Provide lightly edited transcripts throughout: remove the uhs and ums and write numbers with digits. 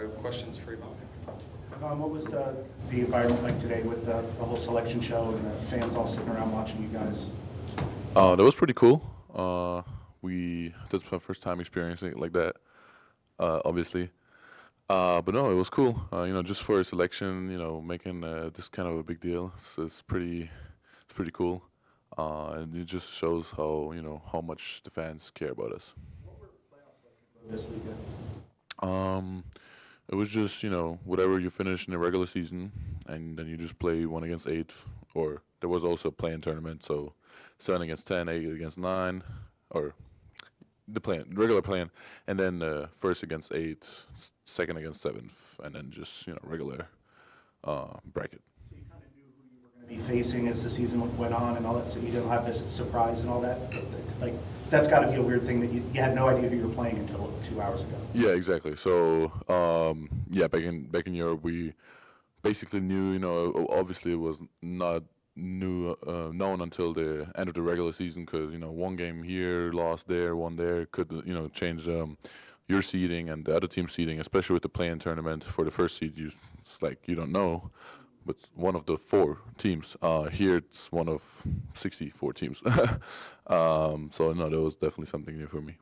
questions for Ivan. What was the environment like today with the whole selection show and the fans all sitting around watching you guys? That was pretty cool. That's my first time experiencing it like that, obviously. But no, it was cool. Just for a selection, making this kind of a big deal, it's pretty cool. And it just shows how much the fans care about us. This league? It was just whatever you finish in the regular season, and then you just play 1 against 8, or there was also a play-in tournament, so 7 against 10, 8 against 9, or the regular play-in, and then first against 8, second against 7th, and then just regular bracket. So you kind of knew who you were going to be facing as the season went on and all that, so you didn't have this surprise and all that. Like that's got to be a weird thing that you had no idea who you were playing until 2 hours ago. Yeah, exactly. So back in Europe, we basically knew. Obviously it was not known until the end of the regular season, because one game here, lost there, one there could change your seeding and the other team's seeding, especially with the play-in tournament. For the first seed, it's like you don't know, but one of the 4 teams. Here it's one of 64 teams. So no, that was definitely something new for me.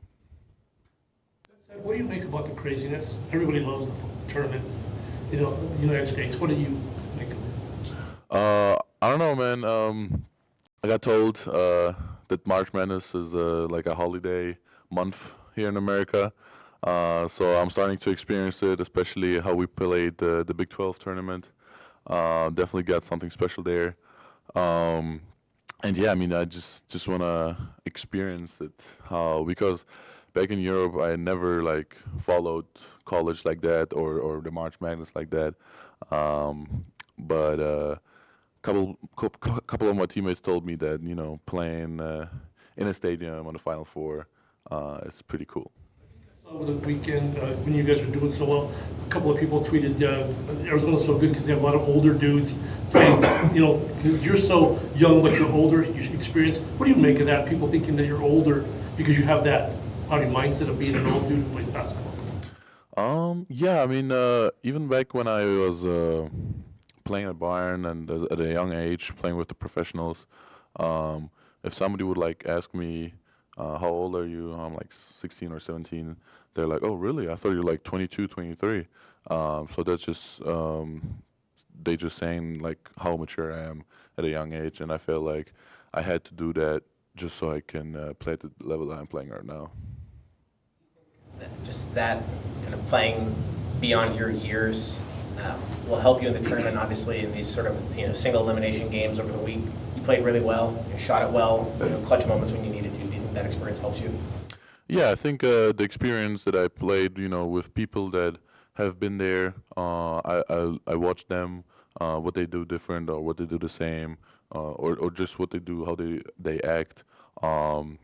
What do you make about the craziness? Everybody loves the tournament, the United States. What do you make of it? I don't know, man. I got told that March Madness is like a holiday month here in America. So I'm starting to experience it, especially how we played the Big 12 tournament. Definitely got something special there. And yeah, I mean, I just want to experience it. Because back in Europe, I never followed college like that, or the March Madness like that. But couple of my teammates told me that playing in a stadium on the Final Four is pretty cool. Over the weekend, when you guys were doing so well, a couple of people tweeted Arizona's so good because they have a lot of older dudes playing. You're so young, but you're older. You experience. What do you make of that? People thinking that you're older because you have that mindset of being an old dude who plays basketball. Yeah, I mean, even back when I was playing at Bayern and at a young age, playing with the professionals, if somebody would ask me, how old are you? I'm 16 or 17. They're like, oh, really? I thought you were 22, 23. So that's just, they just saying how mature I am at a young age. And I feel like I had to do that just so I can play at the level that I'm playing right now. Just that kind of playing beyond your years will help you in the tournament, obviously, in these sort of single elimination games over the week. You played really well, you shot it well, clutch moments when you needed to. Do you think that experience helps you? Yeah, I think the experience that I played, with people that have been there, I watched them, what they do different or what they do the same, or just what they do, how they act. And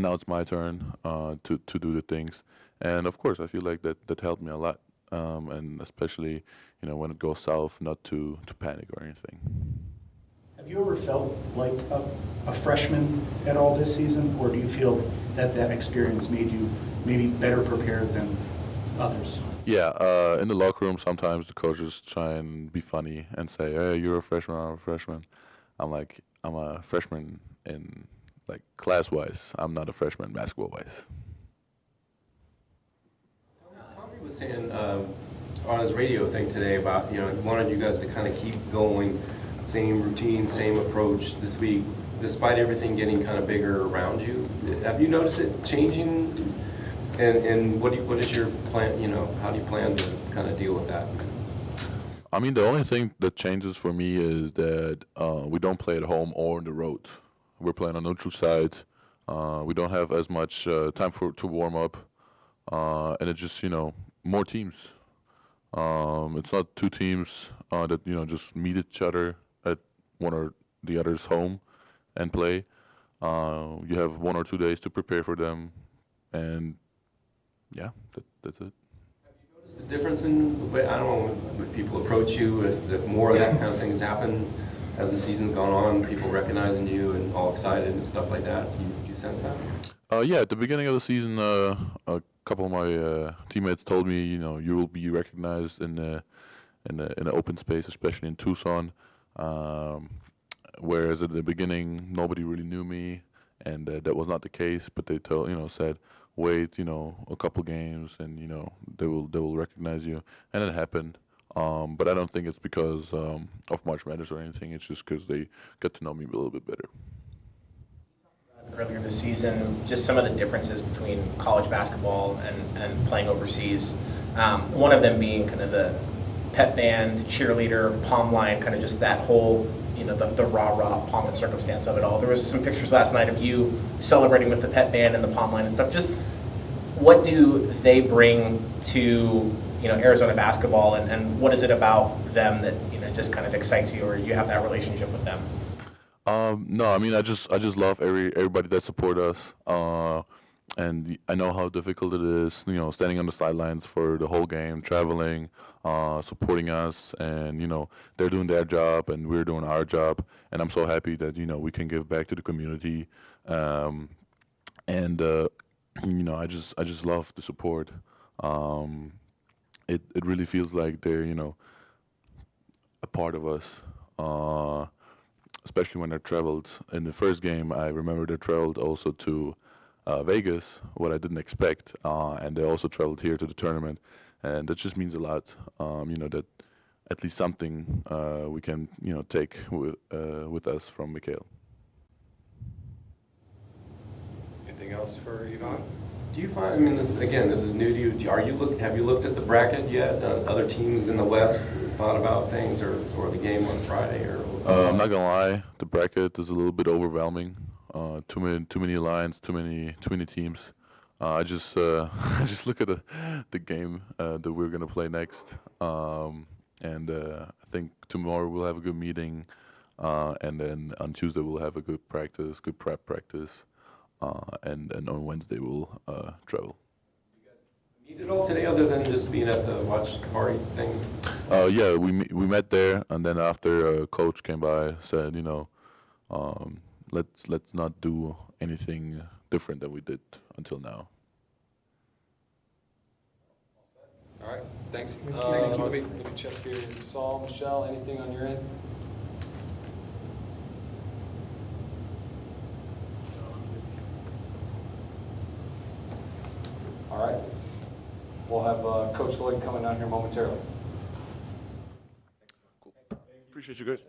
now it's my turn to do the things. And of course, I feel like that helped me a lot. And especially, when it goes south, not to panic or anything. Have you ever felt like a freshman at all this season, or do you feel that experience made you maybe better prepared than others? Yeah, in the locker room, sometimes the coaches try and be funny and say, "Hey, you're a freshman, I'm a freshman." I'm like, I'm a freshman in class-wise. I'm not a freshman basketball-wise. Tommy was saying on his radio thing today about he wanted you guys to kind of keep going. Same routine, same approach this week, despite everything getting kind of bigger around you. Have you noticed it changing? And what is your plan? How do you plan to kind of deal with that? I mean, the only thing that changes for me is that we don't play at home or on the road. We're playing on neutral side. We don't have as much time to warm up, and it's just more teams. It's not 2 teams that just meet each other at one or the other's home and play. You have 1 or 2 days to prepare for them, and yeah, that's it. Have you noticed the difference in the way, I don't know, if people approach you, if more of that kind of things happen as the season's gone on, people recognizing you and all excited and stuff like that? Do you sense that? Yeah, at the beginning of the season, couple of my teammates told me, you will be recognized in the open space, especially in Tucson. Whereas at the beginning, nobody really knew me, and that was not the case. But they said, wait, a couple games, and they will recognize you, and it happened. But I don't think it's because of March Madness or anything. It's just because they get to know me a little bit better. Earlier this season, just some of the differences between college basketball and playing overseas. One of them being kind of the pep band, cheerleader, palm line, kind of just that whole, the rah-rah pomp and circumstance of it all. There was some pictures last night of you celebrating with the pep band and the palm line and stuff. Just what do they bring to, Arizona basketball, and what is it about them that, just kind of excites you, or you have that relationship with them? No, I mean I just love everybody that support us, and I know how difficult it is, standing on the sidelines for the whole game, traveling, supporting us, and they're doing their job and we're doing our job, and I'm so happy that we can give back to the community, and I just love the support. It really feels like they're a part of us. Especially when they traveled in the first game. I remember they traveled also to Vegas, what I didn't expect, and they also traveled here to the tournament, and that just means a lot. That at least something we can take with us from Mikhail. Anything else for Ivan? Do you find, this is new to you. Have you looked at the bracket yet? Other teams in the West thought about things, or the game on Friday, or? I'm not gonna lie, the bracket is a little bit overwhelming. Too many lines, too many teams. I just I just look at the game that we're gonna play next, and I think tomorrow we'll have a good meeting, and then on Tuesday we'll have a good prep practice, and on Wednesday we'll travel. Meet at all today, other than just being at the watch party thing? Yeah, we met there, and then after coach came by, said, let's not do anything different than we did until now. All right, thanks. Thanks. Let me check here. Saul, Michelle, anything on your end? All right. We'll have Coach Lloyd coming down here momentarily. Cool. Appreciate you guys.